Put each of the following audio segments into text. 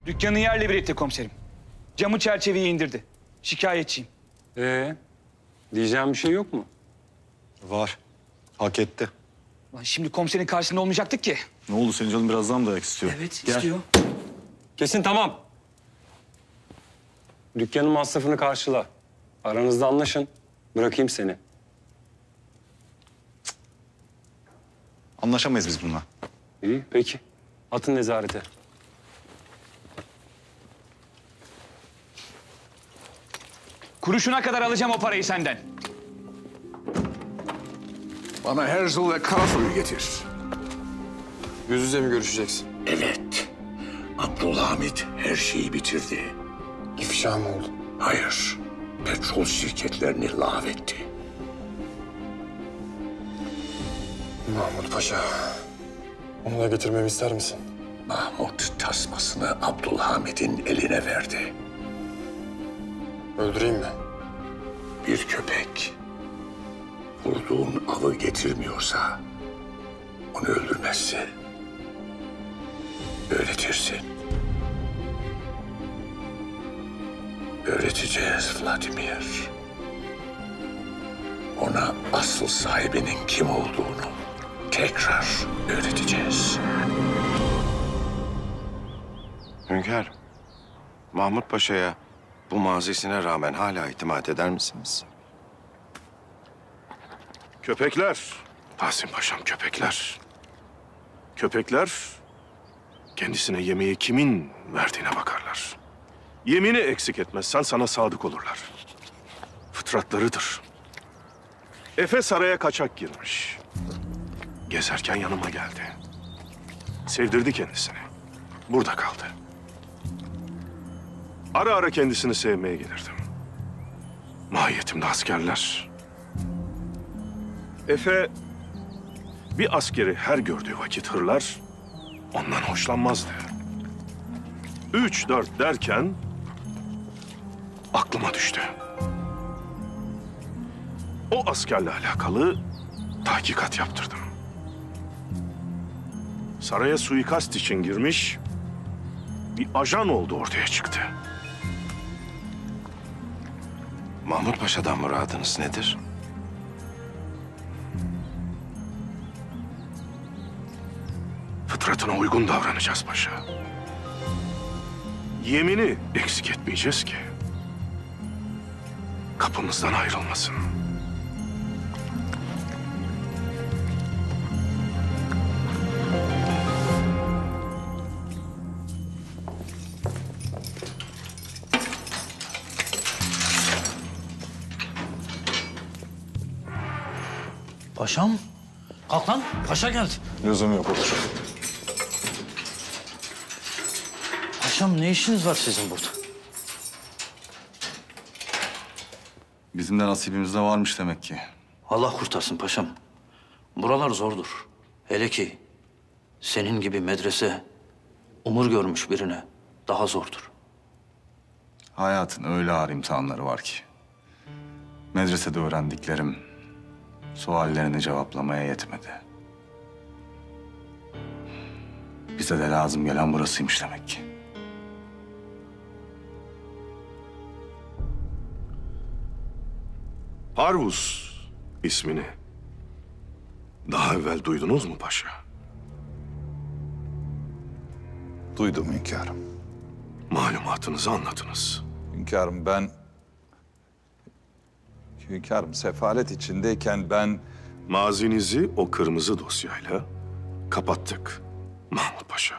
Dükkanı yerle bir etti komiserim. Camı çerçeveyi indirdi. Şikayetçiyim. Diyeceğim bir şey yok mu? Var. Hak etti. Lan şimdi komiserin karşısında olmayacaktık ki. Ne oldu, senin canın biraz daha mı dayak istiyor? Evet, Gel. istiyor. Kesin tamam. Dükkanın masrafını karşıla. Aranızda anlaşın. Bırakayım seni. Anlaşamayız biz bununla. İyi, peki. Atın nezarete. Kuruşuna kadar alacağım o parayı senden. Bana Herzl ve Karasoy'u getir. Yüz yüze mi görüşeceksin? Evet. Abdülhamit her şeyi bitirdi. İfşa mı oldu? Hayır. Petrol şirketlerini lağvetti. Mahmut Paşa. Onu da getirmemi ister misin? Mahmut tasmasını Abdülhamit'in eline verdi. Öldüreyim mi? Bir köpek vurduğun avı getirmiyorsa onu öldürmezsin. Öğretirsin. Öğreteceğiz Vladimir. Ona asıl sahibinin kim olduğunu tekrar öğreteceğiz. Hünkâr, Mahmut Paşa'ya bu mazisine rağmen hala itimat eder misiniz? Köpekler. Tahsin Paşam, köpekler. Köpekler kendisine yemeği kimin verdiğine bakarlar. Yemini eksik etmezsen sana sadık olurlar. Fıtratlarıdır. Efe saraya kaçak girmiş. Gezerken yanıma geldi. Sevdirdi kendisini. Burada kaldı. Ara ara kendisini sevmeye gelirdim. Mahiyetimde askerler. Efe bir askeri her gördüğü vakit hırlar, ondan hoşlanmazdı. 3-4 derken aklıma düştü. O askerle alakalı tahkikat yaptırdım. Saraya suikast için girmiş bir ajan olduğu ortaya çıktı. Mahmut Paşa'dan muradınız nedir? Fıtratına uygun davranacağız paşa. Yemini eksik etmeyeceğiz ki kapımızdan ayrılmasın. Paşam, kalk lan. Paşa geldi. Lüzum yok olur. Paşam ne işiniz var sizin burada? Bizim de nasibimizde varmış demek ki. Allah kurtarsın paşam. Buralar zordur. Hele ki senin gibi medrese umur görmüş birine daha zordur. Hayatın öyle ağır imtihanları var ki. Medresede öğrendiklerim suallerini cevaplamaya yetmedi. Bize de lazım gelen burasıymış demek ki. Parvus ismini daha evvel duydunuz mu paşa? Duydum hünkârım. Malumatınızı anlatınız. Hünkârım Hünkârım sefalet içindeyken ben... Mazinizi o kırmızı dosyayla kapattık Mahmut Paşa.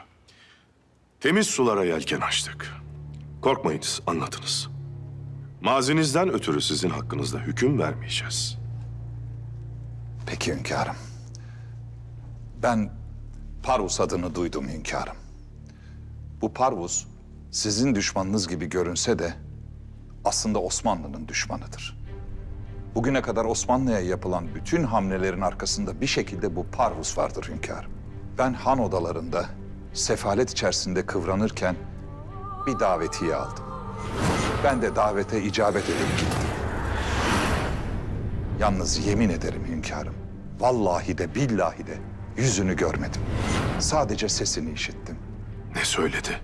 Temiz sulara yelken açtık. Korkmayınız, anlatınız. Mazinizden ötürü sizin hakkınızda hüküm vermeyeceğiz. Peki hünkârım. Ben Parvus adını duydum hünkârım. Bu Parvus sizin düşmanınız gibi görünse de aslında Osmanlı'nın düşmanıdır. Bugüne kadar Osmanlı'ya yapılan bütün hamlelerin arkasında bir şekilde bu Parvus vardır hünkârım. Ben han odalarında sefalet içerisinde kıvranırken bir davetiye aldım. Ben de davete icabet edip gittim. Yalnız yemin ederim hünkârım, vallahi de billahi de yüzünü görmedim. Sadece sesini işittim. Ne söyledi?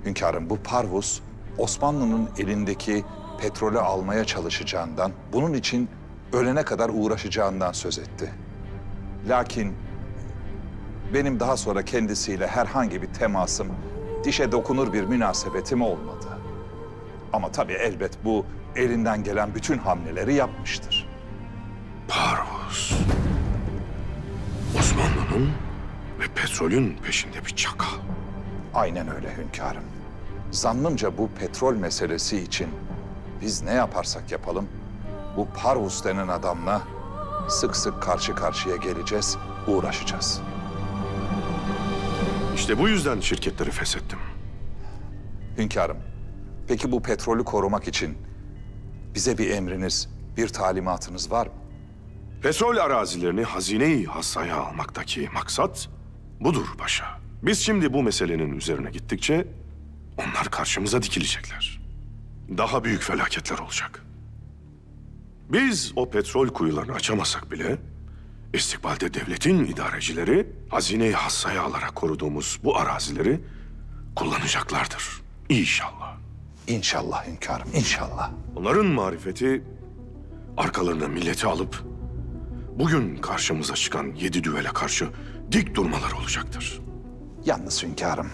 Hünkârım, bu Parvus Osmanlı'nın elindeki petrolü almaya çalışacağından, bunun için ölene kadar uğraşacağından söz etti. Lakin benim daha sonra kendisiyle herhangi bir temasım, dişe dokunur bir münasebetim olmadı. Ama tabii elbet bu elinden gelen bütün hamleleri yapmıştır. Parvus. Osmanlı'nın ve petrolün peşinde bir çakal. Aynen öyle hünkârım. Zannımca bu petrol meselesi için biz ne yaparsak yapalım, bu Parvus denen adamla sık sık karşı karşıya geleceğiz, uğraşacağız. İşte bu yüzden şirketleri feshettim. Hünkârım, peki bu petrolü korumak için bize bir emriniz, bir talimatınız var mı? Petrol arazilerini hazine-i hassaya almaktaki maksat budur paşa. Biz şimdi bu meselenin üzerine gittikçe onlar karşımıza dikilecekler. Daha büyük felaketler olacak. Biz o petrol kuyularını açamasak bile istikbalde devletin idarecileri hazine-i hassaya alarak koruduğumuz bu arazileri kullanacaklardır. İnşallah. İnşallah hünkârım, inşallah. Onların marifeti arkalarına milleti alıp bugün karşımıza çıkan 7 düvele karşı dik durmaları olacaktır. Yalnız hünkârım,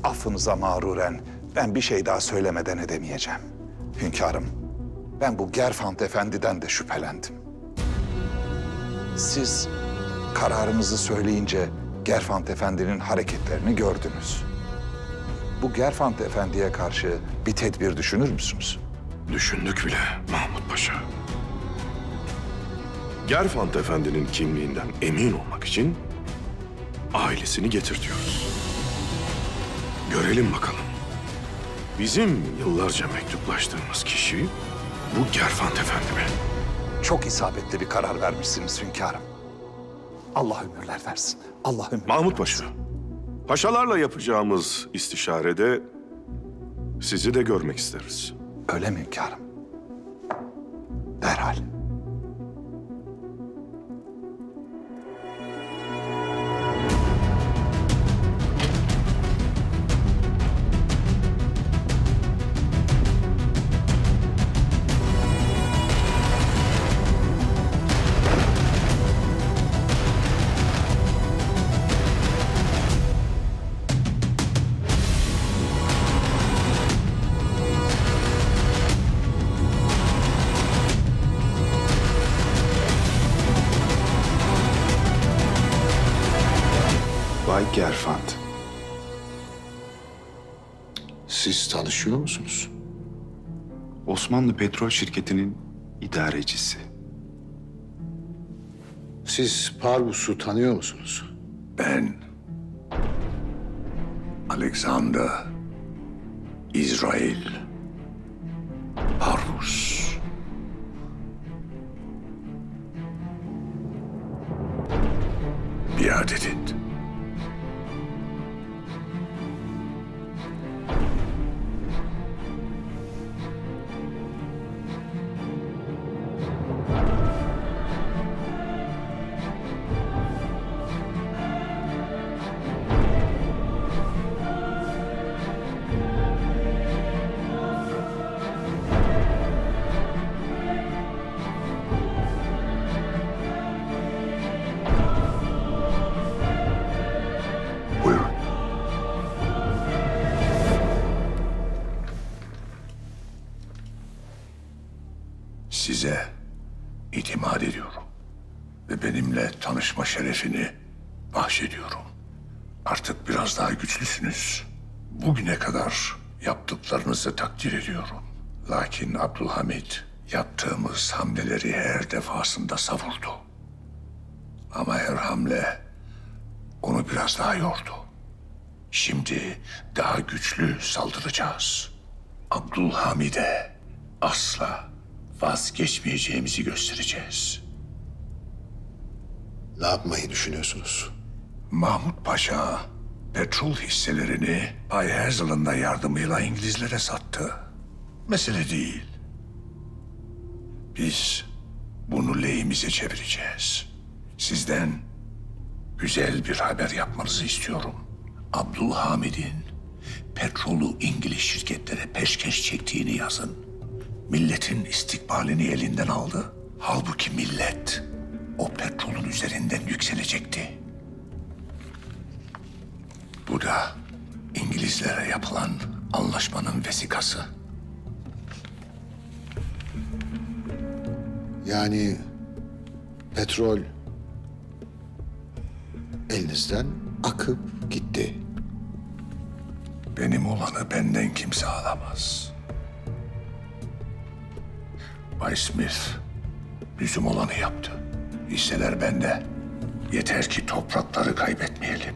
affınıza mağruren ben bir şey daha söylemeden edemeyeceğim. Hünkârım, ben bu Gerfant Efendi'den de şüphelendim. Siz kararınızı söyleyince Gerfant Efendi'nin hareketlerini gördünüz. Bu Gerfant Efendi'ye karşı bir tedbir düşünür müsünüz? Düşündük bile Mahmut Paşa. Gerfant Efendi'nin kimliğinden emin olmak için ailesini getir diyoruz. Görelim bakalım. Bizim yıllarca mektuplaştığımız kişi bu Gerfant Efendi mi? Çok isabetli bir karar vermişsiniz hünkârım. Allah ömürler versin. Allah ömürler Mahmut versin. Paşa, paşalarla yapacağımız istişarede sizi de görmek isteriz. Öyle mi hünkârım? Derhal. Bay Gerfant. Siz tanışıyor musunuz? Osmanlı Petrol Şirketi'nin idarecisi. Siz Parvus'u tanıyor musunuz? Ben Alexander İsrail Parvus. Biat edin. Buyurun. Size itimat ediyorum ve benimle tanışma şerefini bahşediyorum. Artık biraz daha güçlüsünüz. Bugüne kadar yaptıklarınızı takdir ediyorum. Lakin Abdülhamit yaptığımız hamleleri her defasında savurdu. Ama her hamle onu biraz daha yordu. Şimdi daha güçlü saldıracağız. Abdülhamid'e asla vazgeçmeyeceğimizi göstereceğiz. Ne yapmayı düşünüyorsunuz? Mahmut Paşa petrol hisselerini Bay Herzl'ın da yardımıyla İngilizlere sattı. Mesele değil. Biz bunu lehimize çevireceğiz. Sizden güzel bir haber yapmanızı istiyorum. Abdülhamid'in petrolü İngiliz şirketlere peşkeş çektiğini yazın. Milletin istikbalini elinden aldı. Halbuki millet o petrolün üzerinden yükselecekti. Bu da İngilizlere yapılan anlaşmanın vesikası. Yani petrol elinizden akıp gitti. Benim olanı benden kimse alamaz. Bay Smith bizim olanı yaptı. Hisseler bende. Yeter ki toprakları kaybetmeyelim.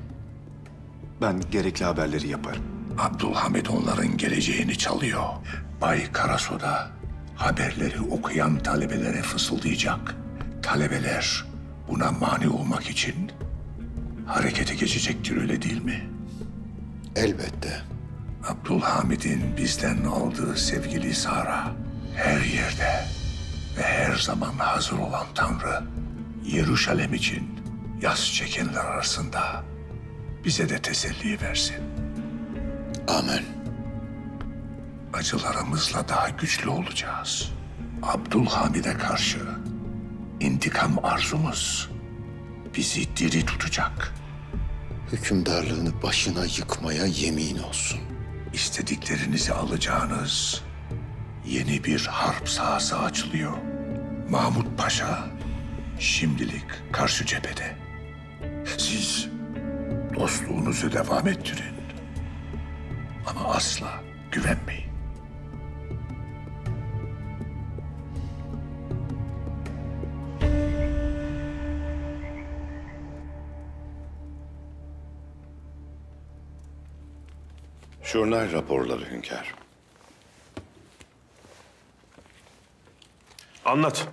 Ben gerekli haberleri yaparım. Abdülhamit onların geleceğini çalıyor. Bay Karasoda haberleri okuyan talebelere fısıldayacak. Talebeler buna mani olmak için harekete geçecektir, öyle değil mi? Elbette. Abdülhamid'in bizden aldığı sevgili Sara her yerde ve her zaman hazır olan Tanrı Yeruşalem için yas çekenler arasında bize de teselli versin. Amin. Acılarımızla daha güçlü olacağız. Abdülhamid'e karşı intikam arzumuz bizi diri tutacak. Hükümdarlığını başına yıkmaya yemin olsun. İstediklerinizi alacağınız yeni bir harp sahası açılıyor. Mahmut Paşa şimdilik karşı cephede. Siz dostluğunuzu devam ettirin. Ama asla güvenmeyin. Jurnal raporları hünkâr. Anlat.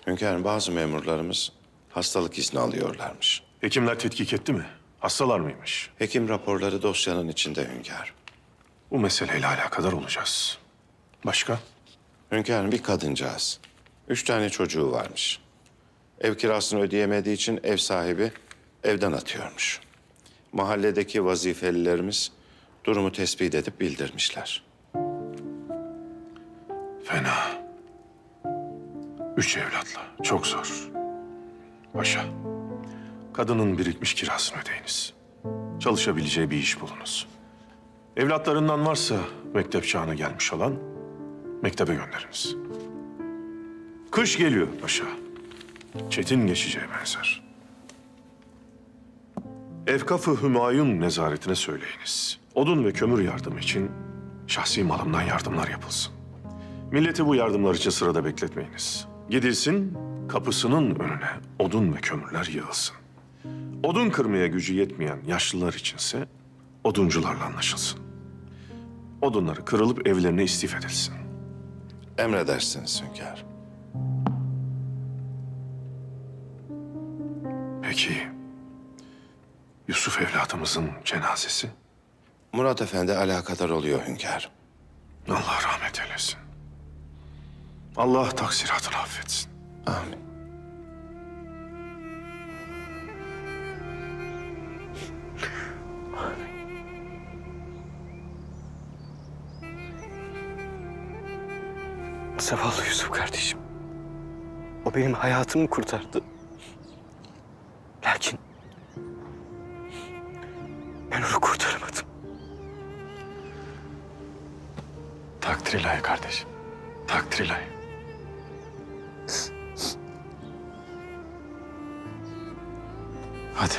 Hünkârım, bazı memurlarımız hastalık izni alıyorlarmış. Hekimler tetkik etti mi? Hastalar mıymış? Hekim raporları dosyanın içinde hünkârım. Bu meseleyle alakadar olacağız. Başka? Hünkârım, bir kadıncağız. 3 tane çocuğu varmış. Ev kirasını ödeyemediği için ev sahibi evden atıyormuş. Mahalledeki vazifelilerimiz durumu tespit edip bildirmişler. Fena. 3 evlatla. Çok zor. Paşa, kadının birikmiş kirasını ödeyiniz. Çalışabileceği bir iş bulunuz. Evlatlarından varsa mektep çağına gelmiş olan mektebe gönderiniz. Kış geliyor paşa. Çetin geçeceğe benzer. Efkaf-ı Hümayun nezaretine söyleyiniz. Odun ve kömür yardımı için şahsi malımdan yardımlar yapılsın. Milleti bu yardımlar için sırada bekletmeyiniz. Gidilsin, kapısının önüne odun ve kömürler yığılsın. Odun kırmaya gücü yetmeyen yaşlılar içinse oduncularla anlaşılsın. Odunları kırılıp evlerine istif edilsin. Emredersiniz hünkârım. Peki, Yusuf evladımızın cenazesi? Murat Efendi alakadar oluyor hünkârım. Allah rahmet eylesin. Allah taksiratını affetsin. Amin. Zavallı Yusuf kardeşim. O benim hayatımı kurtardı. Lakin ben onu kurtaramadım. Takdir ilahi kardeşim. Takdir ilahi. Hadi.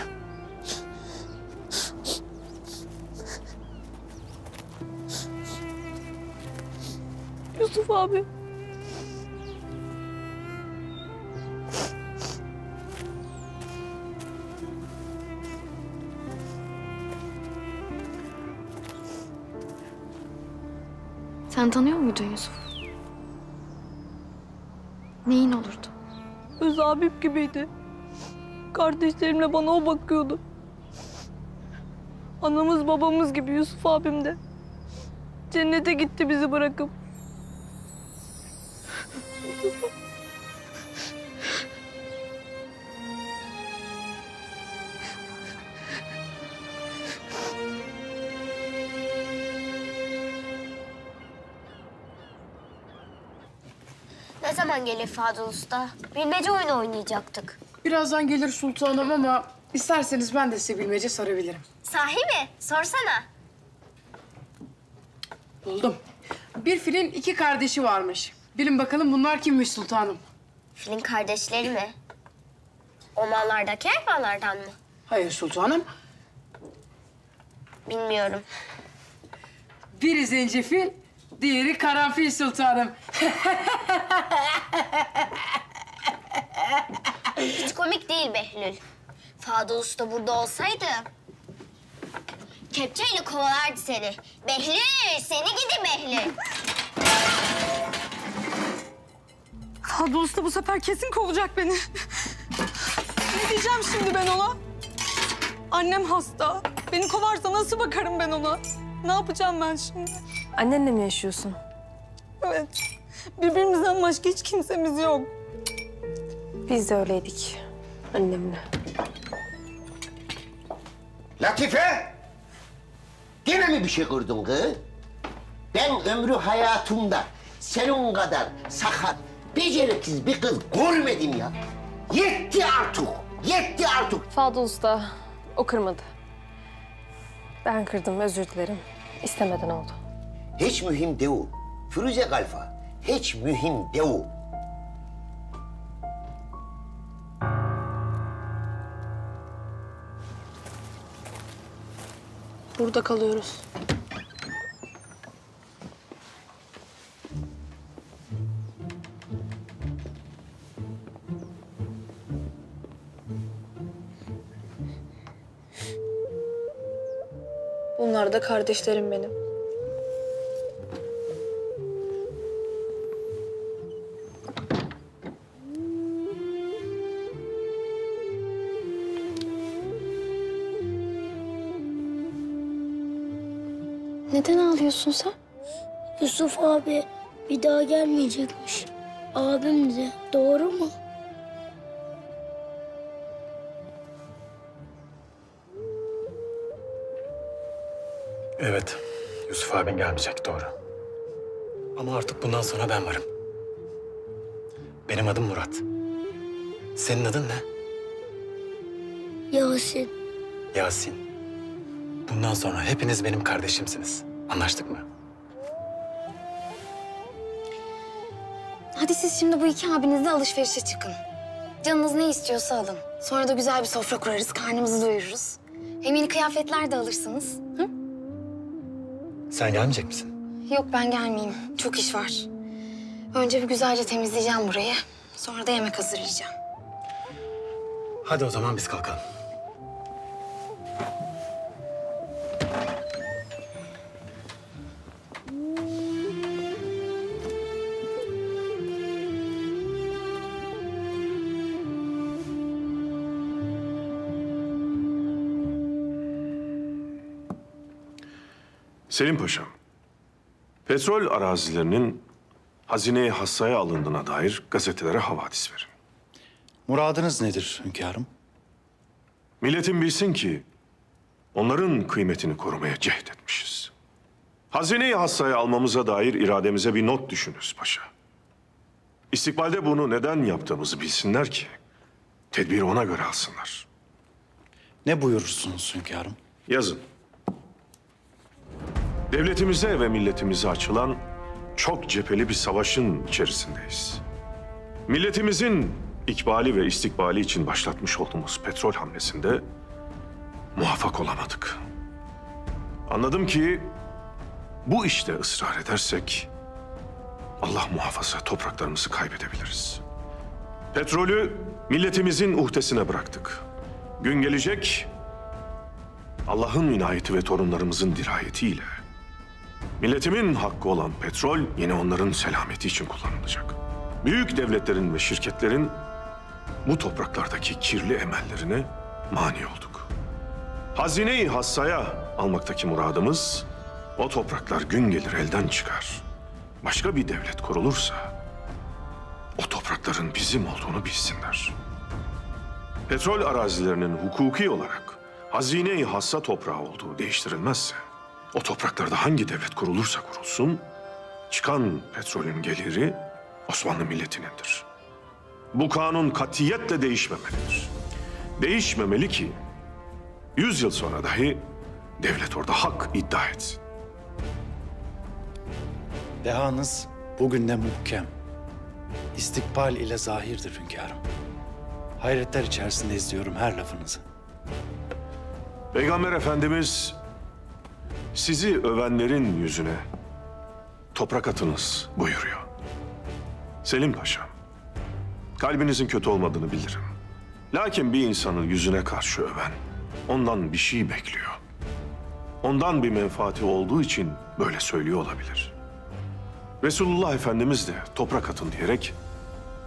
Yusuf abi. Sen tanıyor muydun Yusuf? Neyin olurdu? Öz abim gibiydi. Kardeşlerimle bana o bakıyordu. Anamız babamız gibi Yusuf abim de. Cennete gitti bizi bırakıp. zaman gelir Fadıl Usta? Bilmece oyunu oynayacaktık. Birazdan gelir sultanım ama isterseniz ben de size bilmece sarabilirim. Sahi mi? Sorsana. Buldum. Bir filin 2 kardeşi varmış. Bilin bakalım bunlar kimmiş sultanım? Filin kardeşleri mi? Ormanlardaki hayvanlardan mı? Hayır sultanım. Bilmiyorum. Biri zencefil, diğeri karanfil sultanım. Hiç komik değil Behlül. Fadıl Usta burada olsaydı kepçeyle kovalardı seni. Behlül, seni gidi Behlül. Fadıl Usta bu sefer kesin kovacak beni. Ne diyeceğim şimdi ben ona? Annem hasta. Beni kovarsa nasıl bakarım ben ona? Ne yapacağım ben şimdi? Annenle mi yaşıyorsun? Evet. Birbirimizden başka hiç kimsemiz yok. Biz de öyleydik annemle. Latife! Gene mi bir şey kırdın kız? Ben ömrü hayatımda senin kadar sakat, beceriksiz bir kız görmedim ya. Yetti artık, yetti artık. Fadıl Usta o kırmadı. Ben kırdım, özür dilerim. İstemeden oldu. Hiç mühim değil. Firuze Kalfa, hiç mühim değil. Burada kalıyoruz. Bunlar da kardeşlerim benim. Neden ağlıyorsun sen? Yusuf abi bir daha gelmeyecekmiş. Abim de. Doğru mu? Evet, Yusuf abin gelmeyecek doğru. Ama artık bundan sonra ben varım. Benim adım Murat. Senin adın ne? Yasin. Yasin. Bundan sonra hepiniz benim kardeşimsiniz. Anlaştık mı? Hadi siz şimdi bu 2 abinizle alışverişe çıkın. Canınız ne istiyorsa alın. Sonra da güzel bir sofra kurarız, karnımızı doyururuz. Hem yeni kıyafetler de alırsınız. Hı? Sen gelmeyecek misin? Yok ben gelmeyeyim. Çok iş var. Önce bir güzelce temizleyeceğim burayı. Sonra da yemek hazırlayacağım. Hadi o zaman biz kalkalım. Selim Paşam, petrol arazilerinin hazine-i hassaya alındığına dair gazetelere havadis verin. Muradınız nedir hünkârım? Milletin bilsin ki onların kıymetini korumaya cehd etmişiz. Hazine-i hassaya almamıza dair irademize bir not düşünüz paşa. İstikbalde bunu neden yaptığımızı bilsinler ki tedbiri ona göre alsınlar. Ne buyurursunuz hünkârım? Yazın. Devletimize ve milletimize açılan çok cepheli bir savaşın içerisindeyiz. Milletimizin ikbali ve istikbali için başlatmış olduğumuz petrol hamlesinde muvaffak olamadık. Anladım ki bu işte ısrar edersek Allah muhafaza topraklarımızı kaybedebiliriz. Petrolü milletimizin uhdesine bıraktık. Gün gelecek Allah'ın inayeti ve torunlarımızın dirayetiyle milletimin hakkı olan petrol yine onların selameti için kullanılacak. Büyük devletlerin ve şirketlerin bu topraklardaki kirli emellerine mani olduk. Hazine-i hassaya almaktaki muradımız o topraklar gün gelir elden çıkar. Başka bir devlet kurulursa o toprakların bizim olduğunu bilsinler. Petrol arazilerinin hukuki olarak hazine-i hassa toprağı olduğu değiştirilmezse o topraklarda hangi devlet kurulursa kurulsun çıkan petrolün geliri Osmanlı milletinindir. Bu kanun katiyetle değişmemelidir. Değişmemeli ki 100 yıl sonra dahi devlet orada hak iddia etsin. Dehanız bugün de muhkem. İstikbal ile zahirdir hünkârım. Hayretler içerisinde izliyorum her lafınızı. Peygamber Efendimiz sizi övenlerin yüzüne toprak atınız buyuruyor. Selim Paşa, kalbinizin kötü olmadığını bilirim. Lakin bir insanın yüzüne karşı öven ondan bir şey bekliyor. Ondan bir menfaati olduğu için böyle söylüyor olabilir. Resulullah Efendimiz de toprak atın diyerek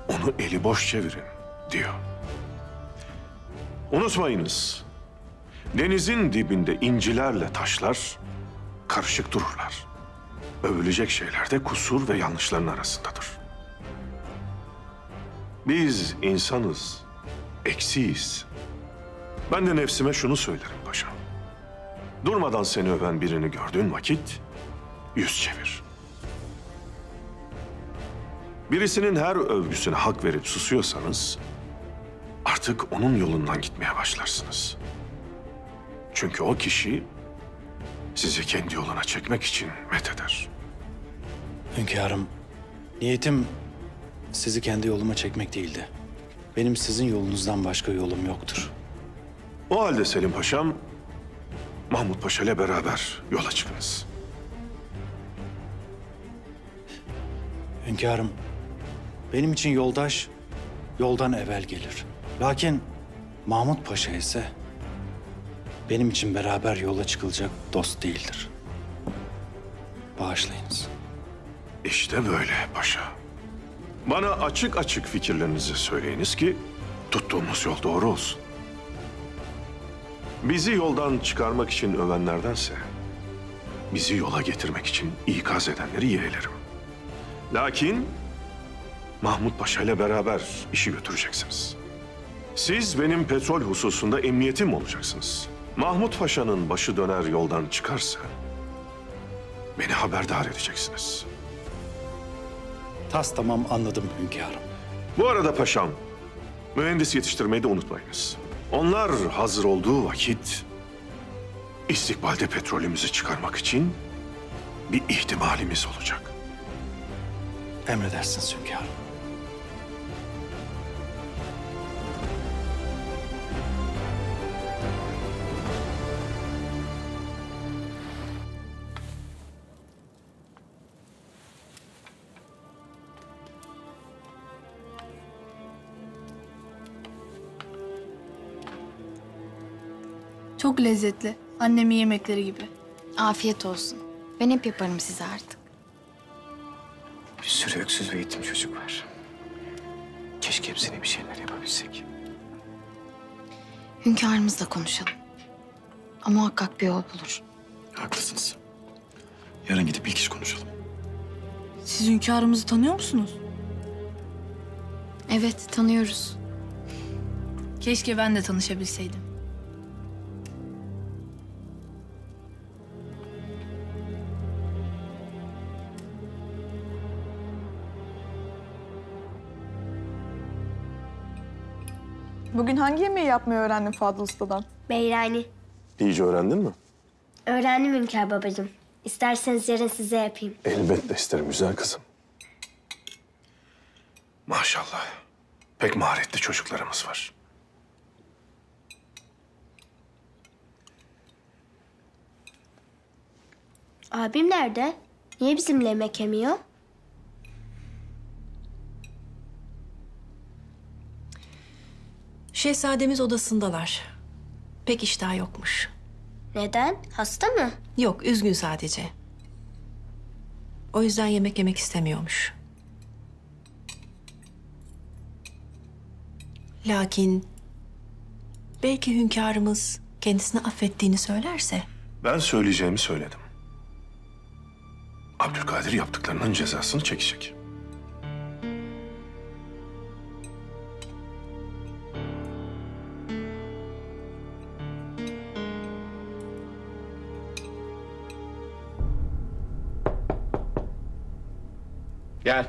onu eli boş çevirin diyor. Unutmayınız, denizin dibinde incilerle taşlar karışık dururlar. Övülecek şeyler de kusur ve yanlışların arasındadır. Biz insanız, eksiyiz. Ben de nefsime şunu söylerim paşam. Durmadan seni öven birini gördüğün vakit yüz çevir. Birisinin her övgüsüne hak verip susuyorsanız artık onun yolundan gitmeye başlarsınız. Çünkü o kişi sizi kendi yoluna çekmek için metheder. Hünkârım, niyetim sizi kendi yoluma çekmek değildi. Benim sizin yolunuzdan başka yolum yoktur. O halde Selim Paşam, Mahmut Paşa ile beraber yola çıkınız. Hünkârım, benim için yoldaş yoldan evvel gelir. Lakin Mahmut Paşa ise benim için beraber yola çıkılacak dost değildir. Bağışlayınız. İşte böyle paşa. Bana açık açık fikirlerinizi söyleyiniz ki tuttuğumuz yol doğru olsun. Bizi yoldan çıkarmak için övenlerdense bizi yola getirmek için ikaz edenleri yeğlerim. Lakin Mahmut Paşa ile beraber işi götüreceksiniz. Siz benim petrol hususunda emniyetim olacaksınız. Mahmut Paşa'nın başı döner yoldan çıkarsa beni haberdar edeceksiniz. Tas tamam anladım hünkârım. Bu arada paşam, mühendis yetiştirmeyi de unutmayınız. Onlar hazır olduğu vakit istikbalde petrolümüzü çıkarmak için bir ihtimalimiz olacak. Emredersiniz hünkârım. Çok lezzetli. Annemin yemekleri gibi. Afiyet olsun. Ben hep yaparım size artık. Bir sürü öksüz ve yetim çocuk var. Keşke hepsine bir şeyler yapabilsek. Hünkârımızla konuşalım. Ama muhakkak bir yol bulur. Haklısınız. Yarın gidip ilk iş konuşalım. Siz hünkârımızı tanıyor musunuz? Evet, tanıyoruz. Keşke ben de tanışabilseydim. Bugün hangi yemeği yapmayı öğrendin Fadıl Usta'dan? Meyrani. İyice öğrendin mi? Öğrendim Hünkâr babacığım. İsterseniz yarın size yapayım. Elbette isterim güzel kızım. Maşallah. Pek maharetli çocuklarımız var. Abim nerede? Niye bizimle yemek yemiyor? Şehzademiz odasındalar. Pek iştah yokmuş. Neden? Hasta mı? Yok, üzgün sadece. O yüzden yemek yemek istemiyormuş. Lakin belki hünkârımız kendisini affettiğini söylerse. Ben söyleyeceğimi söyledim. Abdülkadir yaptıklarının cezasını çekecek. Gel.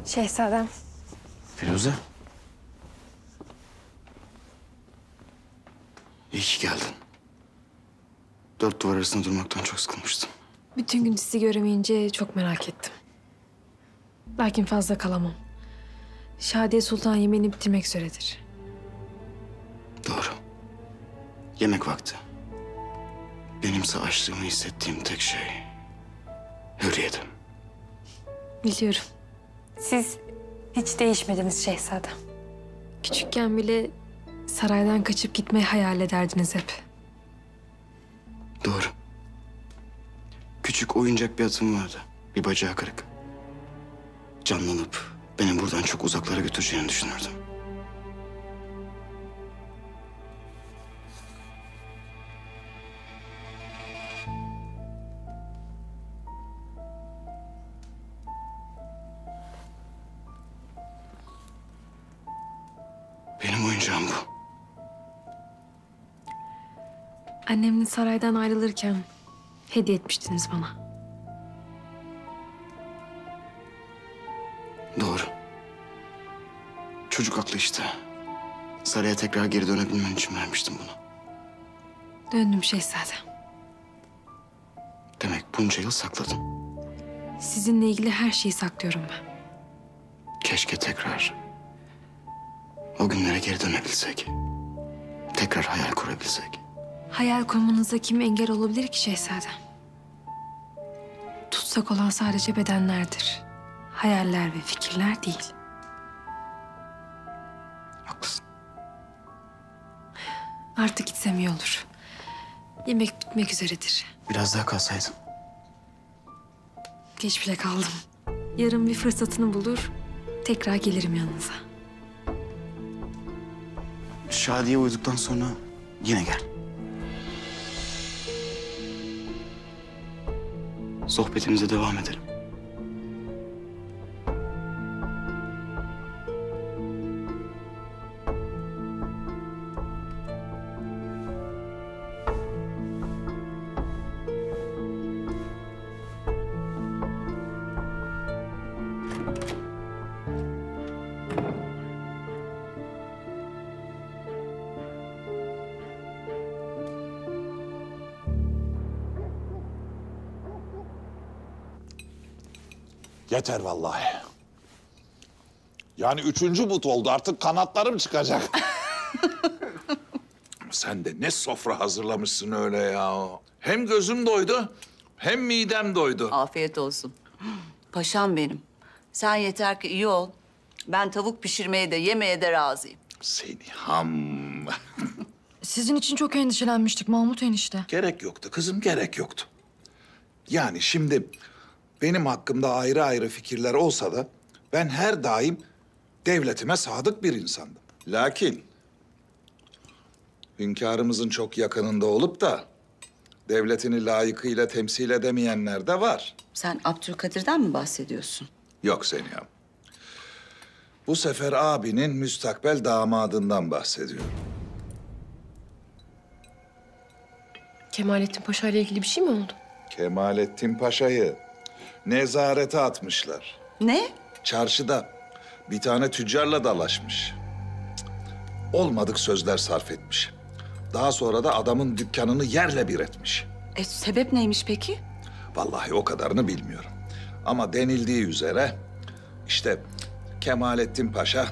Şehzadem. Firuze. İyi ki geldin. Dört duvar arasında durmaktan çok sıkılmıştım. Bütün gün sizi göremeyince çok merak ettim. Lakin fazla kalamam. Şadiye Sultan yemeğini bitirmek üzeredir. Doğru. Yemek vakti. Benimse açlığımı hissettiğim tek şey hürriyetim. Biliyorum. Siz hiç değişmediniz şehzadem. Küçükken bile saraydan kaçıp gitmeyi hayal ederdiniz hep. Doğru. Küçük oyuncak bir atım vardı. Bir bacağı kırık. Canlanıp beni buradan çok uzaklara götüreceğini düşünürdüm. Benim oyuncağım bu. Annemle saraydan ayrılırken hediye etmiştiniz bana. Doğru. Çocuk aklı işte. Saraya tekrar geri dönebilmen için vermiştim bunu. Döndüm şehzadem. Demek bunca yıl sakladın. Sizinle ilgili her şeyi saklıyorum ben. Keşke tekrar o günlere geri dönebilsek. Tekrar hayal kurabilsek. Hayal kurmanıza kim engel olabilir ki şehzadem? Tutsak olan sadece bedenlerdir. Hayaller ve fikirler değil. Haklısın. Artık gitsem iyi olur. Yemek bitmek üzeredir. Biraz daha kalsaydın. Geç bile kaldım. Yarın bir fırsatını bulur, tekrar gelirim yanınıza. Şadiye uyuduktan sonra yine gel. Sohbetimize devam edelim. Yeter vallahi. Yani 3. but oldu, artık kanatlarım çıkacak. Sen de ne sofra hazırlamışsın öyle ya. Hem gözüm doydu, hem midem doydu. Afiyet olsun. Paşam benim. Sen yeter ki iyi ol. Ben tavuk pişirmeye de yemeye de razıyım. Seni ham. Sizin için çok endişelenmiştik Mahmut enişte. Gerek yoktu kızım, gerek yoktu. Yani şimdi benim hakkımda ayrı ayrı fikirler olsa da ben her daim devletime sadık bir insandım. Lakin hünkârımızın çok yakınında olup da devletini layıkıyla temsil edemeyenler de var. Sen Abdülkadir'den mi bahsediyorsun? Yok Seniham. Bu sefer abinin müstakbel damadından bahsediyorum. Kemalettin Paşa ile ilgili bir şey mi oldu? Kemalettin Paşa'yı nezarete atmışlar. Ne? Çarşıda bir tane tüccarla dalaşmış. Olmadık sözler sarf etmiş. Daha sonra da adamın dükkanını yerle bir etmiş. Sebep neymiş peki? Vallahi o kadarını bilmiyorum. Ama denildiği üzere işte Kemalettin Paşa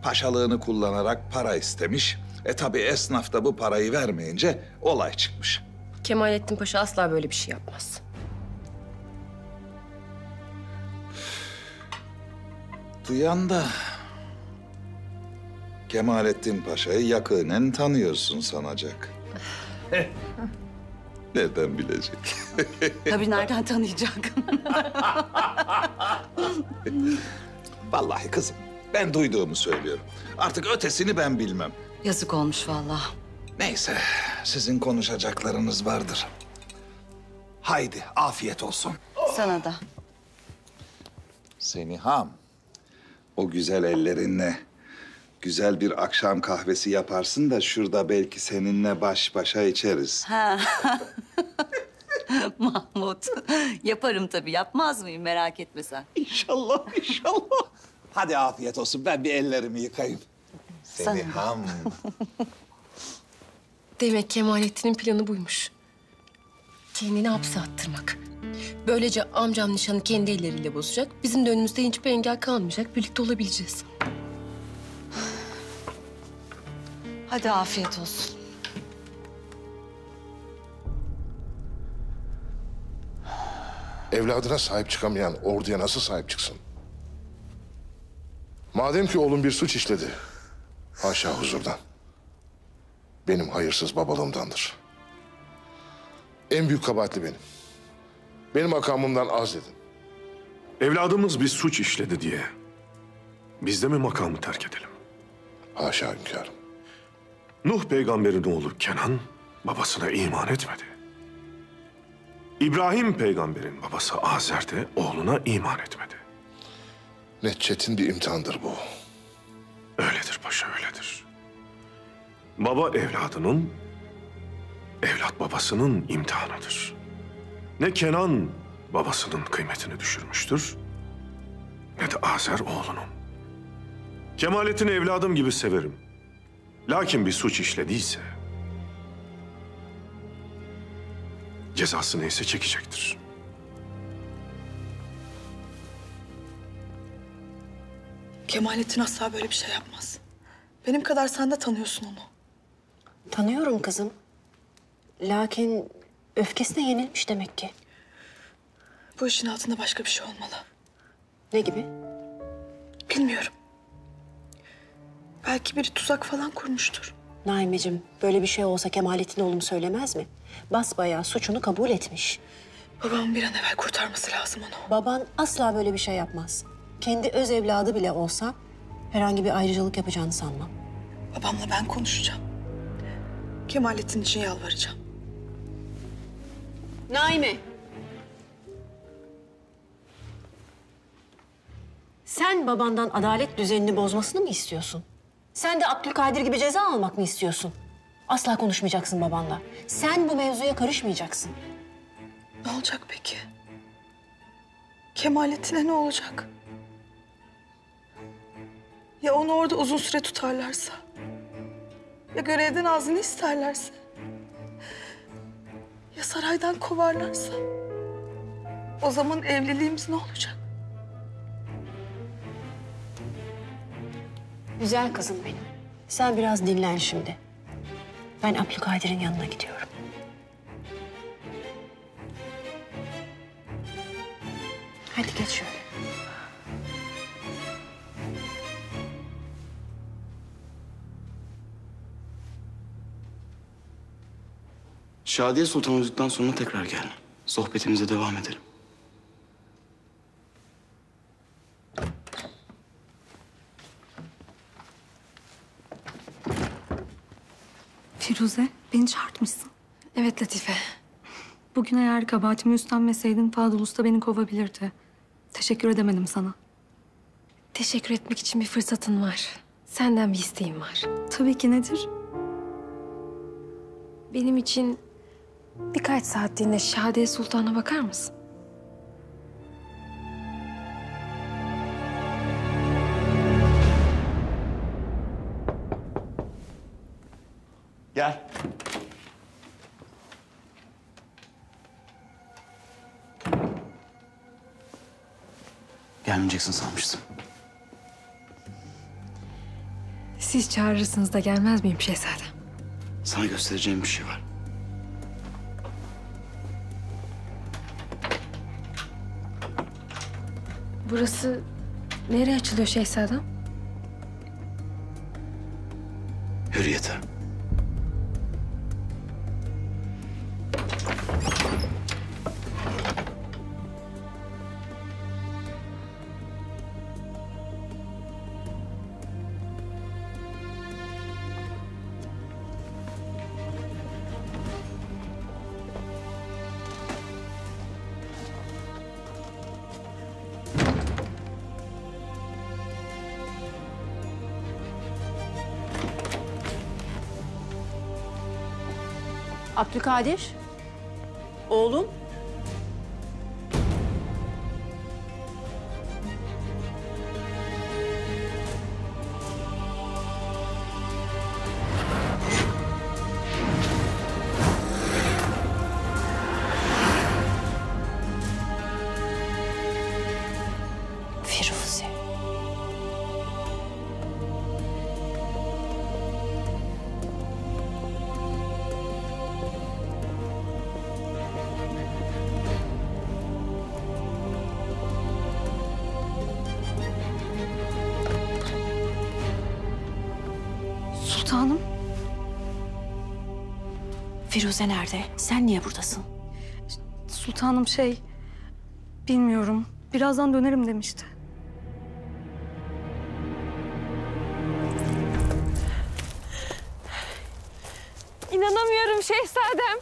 paşalığını kullanarak para istemiş. Tabii esnaf da bu parayı vermeyince olay çıkmış. Kemalettin Paşa asla böyle bir şey yapmaz. Duyan da Kemalettin Paşa'yı yakinen tanıyorsun sanacak. Nereden bilecek? Tabii nereden tanıyacak? Vallahi kızım, ben duyduğumu söylüyorum. Artık ötesini ben bilmem. Yazık olmuş vallahi. Neyse, sizin konuşacaklarınız vardır. Haydi, afiyet olsun. Sana da. Seniham, o güzel ellerinle güzel bir akşam kahvesi yaparsın da şurada belki seninle baş başa içeriz. Ha. Mahmut. Mahmut. Yaparım tabii. Yapmaz mıyım? Merak etme sen. İnşallah, inşallah. Hadi afiyet olsun. Ben bir ellerimi yıkayayım. Seni ham. Demek Kemalettin'in planı buymuş. Kendini hapse attırmak. Böylece amcam nişanı kendi elleriyle bozacak. Bizim de önümüzde hiçbir engel kalmayacak. Birlikte olabileceğiz. Hadi afiyet olsun. Evladına sahip çıkamayan orduya nasıl sahip çıksın? Madem ki oğlum bir suç işledi, haşa huzurdan. Benim hayırsız babalığımdandır. En büyük kabahatli benim. Benim makamımdan azledin. Evladımız bir suç işledi diye biz de mi makamı terk edelim? Haşa hünkârım. Nuh peygamberin oğlu Kenan babasına iman etmedi. İbrahim peygamberin babası Azer de oğluna iman etmedi. Ne çetin bir imtihandır bu. Öyledir paşa, öyledir. Baba evladının, evlat babasının imtihanıdır. Ne Kenan babasının kıymetini düşürmüştür, ne de Azer oğlunun. Kemalettin'i evladım gibi severim. Lakin bir suç işlediyse cezası neyse çekecektir. Kemalettin asla böyle bir şey yapmaz. Benim kadar sen de tanıyorsun onu. Tanıyorum kızım. Lakin öfkesine yenilmiş demek ki. Bu işin altında başka bir şey olmalı. Ne gibi? Bilmiyorum. Belki biri tuzak falan kurmuştur. Naimeciğim, böyle bir şey olsa Kemalettin oğlum söylemez mi? Basbayağı suçunu kabul etmiş. Babamın bir an evvel kurtarması lazım onu. Baban asla böyle bir şey yapmaz. Kendi öz evladı bile olsa herhangi bir ayrıcalık yapacağını sanmam. Babamla ben konuşacağım. Kemalettin için yalvaracağım. Naime. Sen babandan adalet düzenini bozmasını mı istiyorsun? Sen de Abdülkadir gibi ceza almak mı istiyorsun? Asla konuşmayacaksın babanla. Sen bu mevzuya karışmayacaksın. Ne olacak peki? Kemalettin'e ne olacak? Ya onu orada uzun süre tutarlarsa? Ya görevden ağzını isterlerse? Ya saraydan kovarlarsa? O zaman evliliğimiz ne olacak? Güzel kızım benim. Sen biraz dinlen şimdi. Ben Abdülkadir'in yanına gidiyorum. Hadi geç şöyle. Şadiye Sultan öldükten sonra tekrar gel. Sohbetimize devam edelim. Firuze, beni çağırtmışsın. Evet Latife. Bugün eğer kabahatimi üstlenmeseydin Fadıl Usta beni kovabilirdi. Teşekkür edemedim sana. Teşekkür etmek için bir fırsatın var. Senden bir isteğim var. Tabii ki, nedir? Benim için birkaç saatliğine Şadiye Sultan'a bakar mısın? Gel. Gelmeyeceksin sanmıştım. Siz çağırırsınız da gelmez miyim şehzadem? Sana göstereceğim bir şey var. Burası nereye açılıyor şehzadem? Hürriyete. Abdülkadir, oğlum. Firuze nerede? Sen niye buradasın? Sultanım bilmiyorum. Birazdan dönerim demişti. İnanamıyorum şehzadem.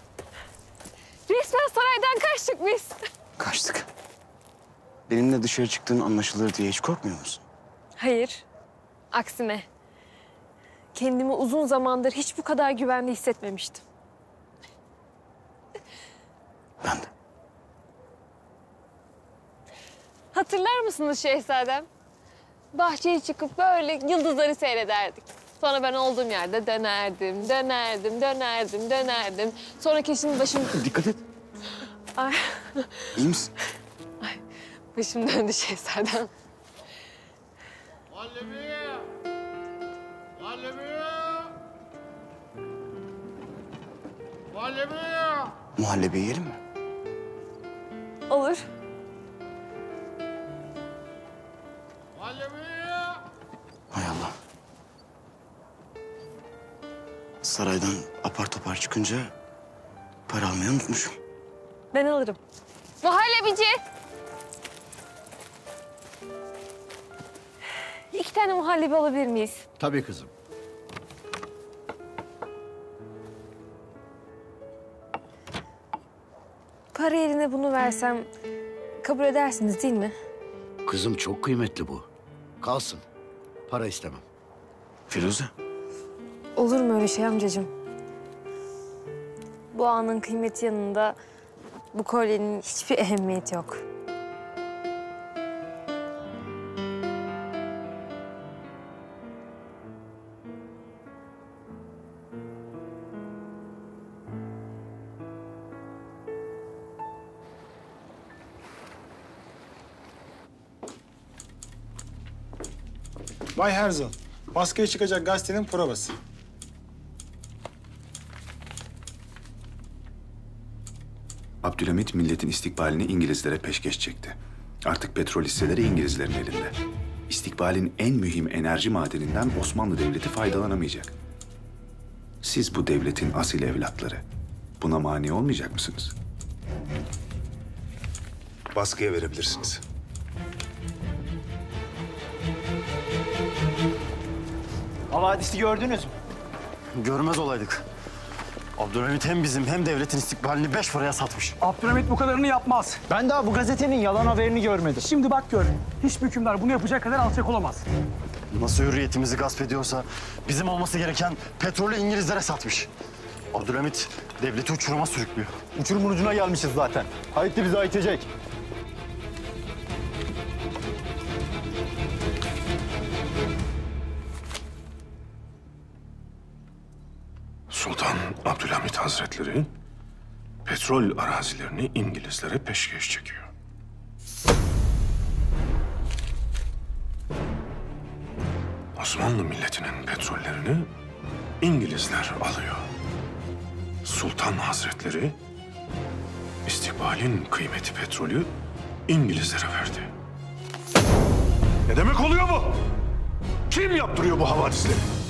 Resmen saraydan kaçtık biz. Kaçtık. Benimle dışarı çıktığın anlaşılır diye hiç korkmuyor musun? Hayır. Aksine. Kendimi uzun zamandır hiç bu kadar güvende hissetmemiştim. Ben de. Hatırlar mısınız şehzadem? Bahçeye çıkıp böyle yıldızları seyrederdik. Sonra ben olduğum yerde dönerdim. Sonra keşim başım... Dikkat et. Ay. İyi misin? Ay, başım döndü şehzadem. Muhallebi yiyelim mi? Olur. Hay Allah. Saraydan apar topar çıkınca para almayı unutmuşum. Ben alırım. Muhallebici. 2 tane muhallebi alabilir miyiz? Tabii kızım. Para yerine bunu versem kabul edersiniz değil mi? Kızım çok kıymetli bu. Kalsın. Para istemem. Firuze. Olur mu öyle şey amcacığım? Bu anın kıymeti yanında bu kolyenin hiçbir ehemmiyeti yok. Bay Herzl, baskıya çıkacak gazetenin provası. Abdülhamit milletin istikbalini İngilizlere peşkeş çekti. Artık petrol hisseleri İngilizlerin elinde. İstikbalin en mühim enerji madeninden Osmanlı Devleti faydalanamayacak. Siz bu devletin asil evlatları. Buna mani olmayacak mısınız? Baskıya verebilirsiniz. Havadisi gördünüz mü? Görmez olaydık. Abdülhamit hem bizim hem devletin istikbalini 5 paraya satmış. Abdülhamit bu kadarını yapmaz. Ben daha bu gazetenin yalan haberini görmedim. Şimdi bak gör. Hiçbir hükümdar bunu yapacak kadar alçak olamaz. Nasıl hürriyetimizi gasp ediyorsa bizim olması gereken petrolü İngilizlere satmış. Abdülhamit devleti uçuruma sürüklüyor. Uçurumun ucuna gelmişiz zaten. Hayatta bizi ayıtacak. Sultan Abdülhamit Hazretleri petrol arazilerini İngilizlere peşkeş çekiyor. Osmanlı milletinin petrollerini İngilizler alıyor. Sultan Hazretleri istikbalin kıymeti petrolü İngilizlere verdi. Ne demek oluyor bu? Kim yaptırıyor bu havadisleri?